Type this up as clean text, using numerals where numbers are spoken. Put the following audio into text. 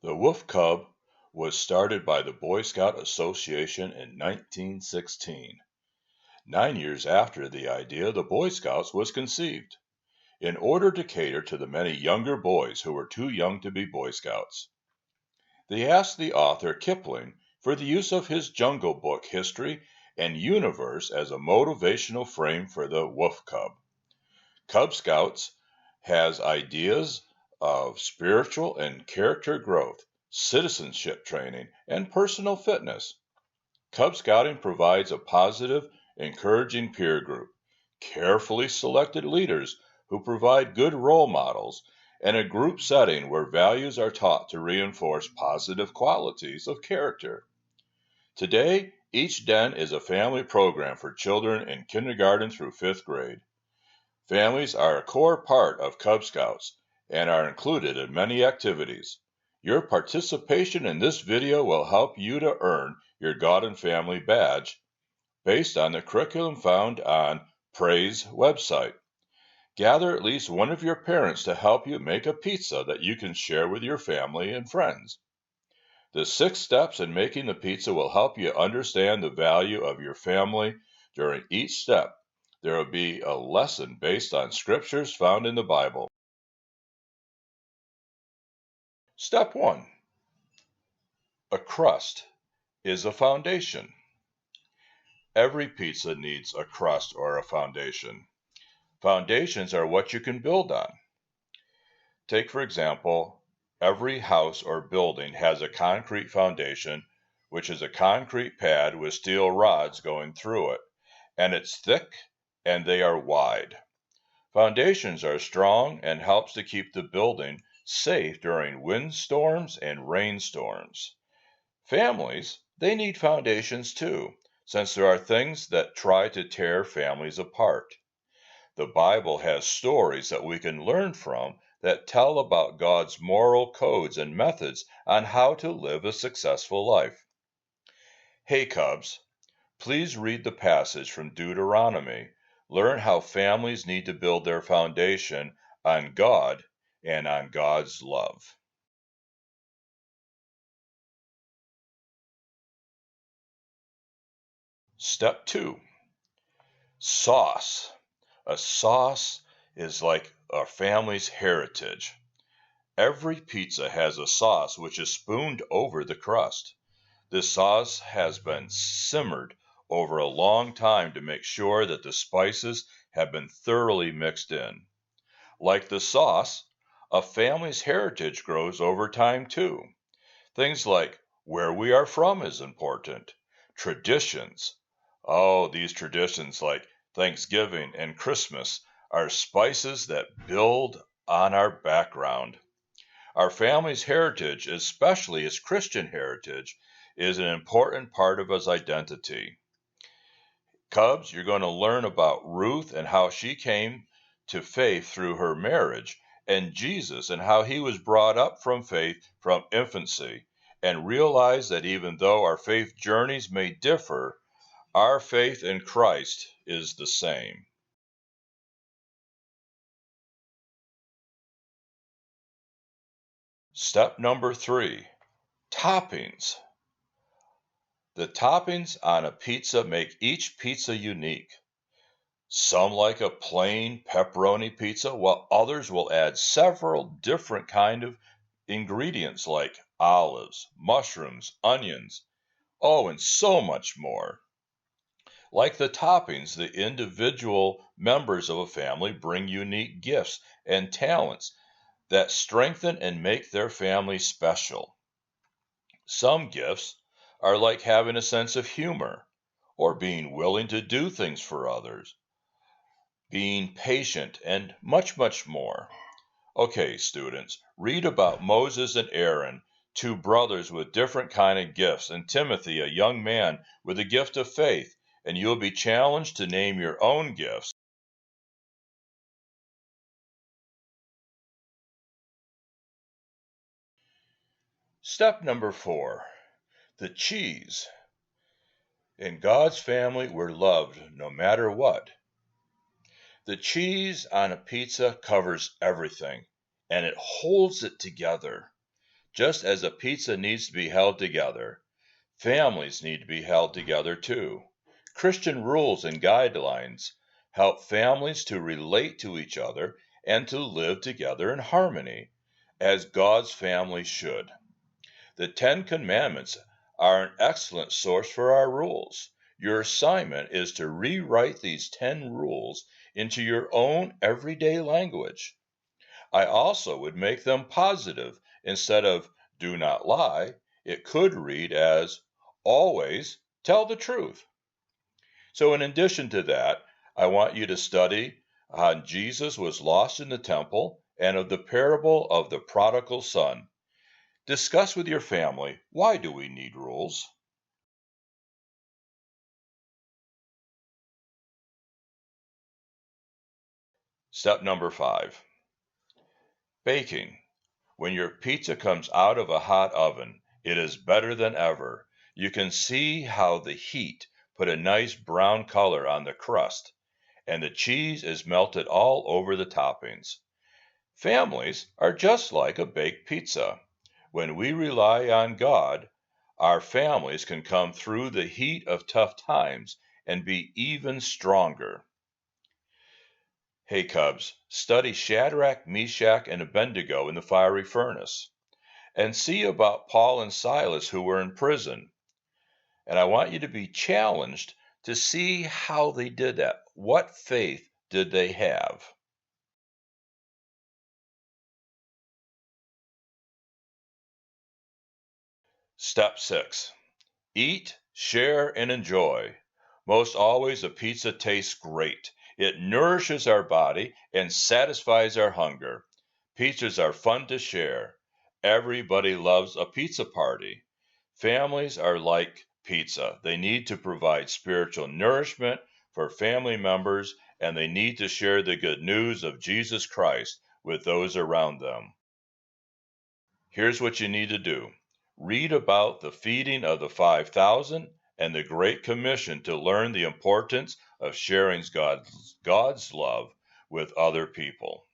The Wolf Cub was started by the Boy Scout Association in 1916. 9 years after the idea the Boy Scouts was conceived, in order to cater to the many younger boys who were too young to be Boy Scouts. They asked the author Kipling for the use of his Jungle Book history and universe as a motivational frame for the Wolf Cub. Cub Scouts has ideas of spiritual and character growth, citizenship training, and personal fitness. Cub Scouting provides a positive, encouraging peer group, carefully selected leaders who provide good role models, and a group setting where values are taught to reinforce positive qualities of character. Today, each den is a family program for children in kindergarten through fifth grade. Families are a core part of Cub Scouts and are included in many activities. Your participation in this video will help you to earn your God and Family badge based on the curriculum found on Praise website. Gather at least one of your parents to help you make a pizza that you can share with your family and friends. The 6 steps in making the pizza will help you understand the value of your family. During each step, there will be a lesson based on scriptures found in the Bible. Step 1. A crust is a foundation. Every pizza needs a crust or a foundation. Foundations are what you can build on. Take, for example, every house or building has a concrete foundation, which is a concrete pad with steel rods going through it, and it's thick and they are wide. Foundations are strong and helps to keep the building safe during windstorms and rainstorms. Families, they need foundations too, since there are things that try to tear families apart. The Bible has stories that we can learn from that tell about God's moral codes and methods on how to live a successful life. Hey Cubs, please read the passage from Deuteronomy. Learn how families need to build their foundation on God and on God's love. Step 2. Sauce. A sauce is like a family's heritage. Every pizza has a sauce which is spooned over the crust. This sauce has been simmered over a long time to make sure that the spices have been thoroughly mixed in. Like the sauce, a family's heritage grows over time too. Things like where we are from is important. Traditions. Oh, these traditions like Thanksgiving and Christmas are spices that build on our background. Our family's heritage, especially its Christian heritage, is an important part of its identity. Cubs, you're going to learn about Ruth and how she came to faith through her marriage, and Jesus and how he was brought up from faith from infancy, and realize that even though our faith journeys may differ, our faith in Christ is the same. Step number 3, toppings. The toppings on a pizza make each pizza unique. Some like a plain pepperoni pizza, while others will add several different kind of ingredients like olives, mushrooms, onions, and so much more. Like the toppings, the individual members of a family bring unique gifts and talents that strengthen and make their family special. Some gifts are like having a sense of humor, or being willing to do things for others, being patient, and much, much more. Okay, students, read about Moses and Aaron, 2 brothers with different kind of gifts, and Timothy, a young man with a gift of faith, and you'll be challenged to name your own gifts. Step number 4, the cheese. In God's family, we're loved no matter what. The cheese on a pizza covers everything, and it holds it together. Just as a pizza needs to be held together, families need to be held together too. Christian rules and guidelines help families to relate to each other and to live together in harmony, as God's family should. The Ten Commandments are an excellent source for our rules. Your assignment is to rewrite these 10 rules into your own everyday language. I also would make them positive. Instead of do not lie, it could read as always tell the truth. So, in addition to that, I want you to study on Jesus was lost in the temple and of the parable of the prodigal son. Discuss with your family, why do we need rules? Step number 5. Baking. When your pizza comes out of a hot oven, it is better than ever. You can see how the heat put a nice brown color on the crust, and the cheese is melted all over the toppings. Families are just like a baked pizza. When we rely on God, our families can come through the heat of tough times and be even stronger. Hey Cubs, study Shadrach, Meshach, and Abednego in the fiery furnace, and see about Paul and Silas who were in prison. And I want you to be challenged to see how they did that. What faith did they have? Step 6. Eat, share, and enjoy. Most always, a pizza tastes great. It nourishes our body and satisfies our hunger. Pizzas are fun to share. Everybody loves a pizza party. Families are like pizza. They need to provide spiritual nourishment for family members, and they need to share the good news of Jesus Christ with those around them. Here's what you need to do. Read about the feeding of the 5,000 and the Great Commission to learn the importance of sharing God's love with other people.